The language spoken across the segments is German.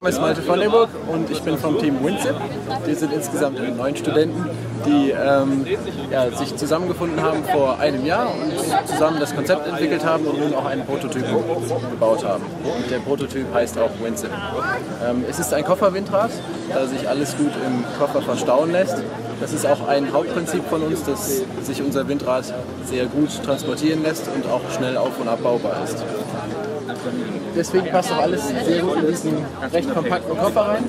Mein Name ist Malte von Leburg und ich bin vom Team WinZip. Wir sind insgesamt 9 Studenten, die sich zusammengefunden haben vor einem Jahr und zusammen das Konzept entwickelt haben und nun auch einen Prototyp gebaut haben. Und der Prototyp heißt auch WinZip. Es ist ein Kofferwindrad, da sich alles gut im Koffer verstauen lässt. Das ist auch ein Hauptprinzip von uns, dass sich unser Windrad sehr gut transportieren lässt und auch schnell auf- und abbaubar ist. Deswegen passt auch alles sehr gut in diesen recht kompakten Koffer rein.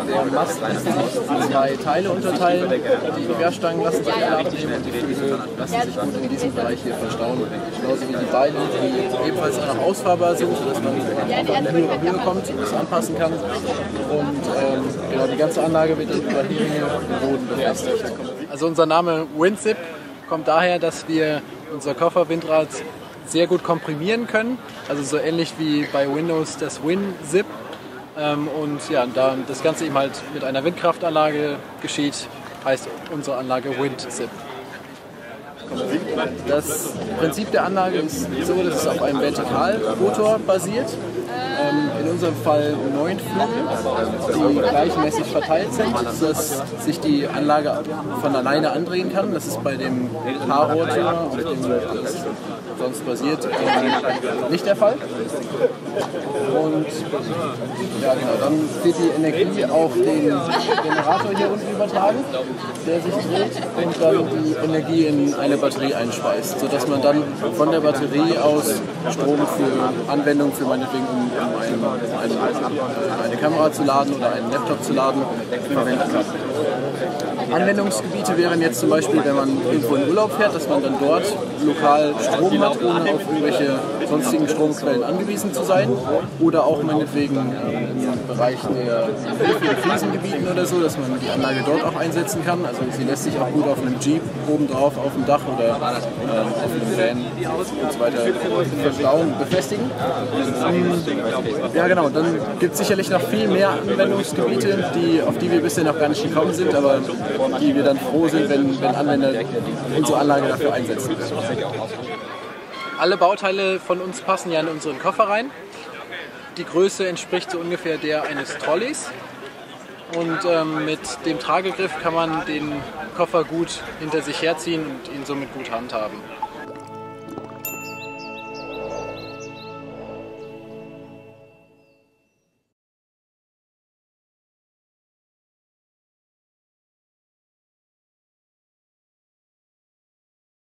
Der Mast lässt sich in 2 Teile unterteilen. Die Querstangen lassen sich alle abnehmen und die Flügel lassen sich gut in diesem Bereich hier verstauen. Genauso wie die Beine, die ebenfalls auch noch ausfahrbar sind, sodass man auf eine höhere Höhe kommt und das anpassen kann. Und die ganze Anlage wird dann über Heringe im Boden befestigt. Also unser Name WinZip kommt daher, dass wir unser Kofferwindrad sehr gut komprimieren können, also so ähnlich wie bei Windows das WinZip. Da das Ganze eben halt mit einer Windkraftanlage geschieht, heißt unsere Anlage WinZip. Das Prinzip der Anlage ist so, dass es auf einem Vertikalrotor basiert. In unserem Fall 9 Flügel, die gleichmäßig verteilt sind, sodass sich die Anlage von alleine andrehen kann. Das ist bei dem Paarrotor, auf dem das sonst basiert, nicht der Fall. Und dann wird die Energie auf den Generator hier unten übertragen, der sich dreht und dann die Energie in eine Batterie einspeist, sodass man dann von der Batterie aus Strom für Anwendungen, für meinetwegen um eine Kamera zu laden oder einen Laptop zu laden, verwenden kann. Anwendungsgebiete wären jetzt zum Beispiel, wenn man irgendwo in Urlaub fährt, dass man dann dort lokal Strom hat, ohne auf irgendwelche sonstigen Stromquellen angewiesen zu sein. Oder auch meinetwegen im Bereich der Krisengebieten oder so, dass man die Anlage dort auch einsetzen kann. Also sie lässt sich auch gut auf einem Jeep obendrauf auf dem Dach oder auf einem Van und so weiter befestigen. Dann gibt es sicherlich noch viel mehr Anwendungsgebiete, auf die wir bisher noch gar nicht gekommen sind, aber die wir dann froh sind, wenn Anwender unsere Anlage dafür einsetzen. Alle Bauteile von uns passen ja in unseren Koffer rein. Die Größe entspricht so ungefähr der eines Trolleys. Und mit dem Tragegriff kann man den Koffer gut hinter sich herziehen und ihn somit gut handhaben.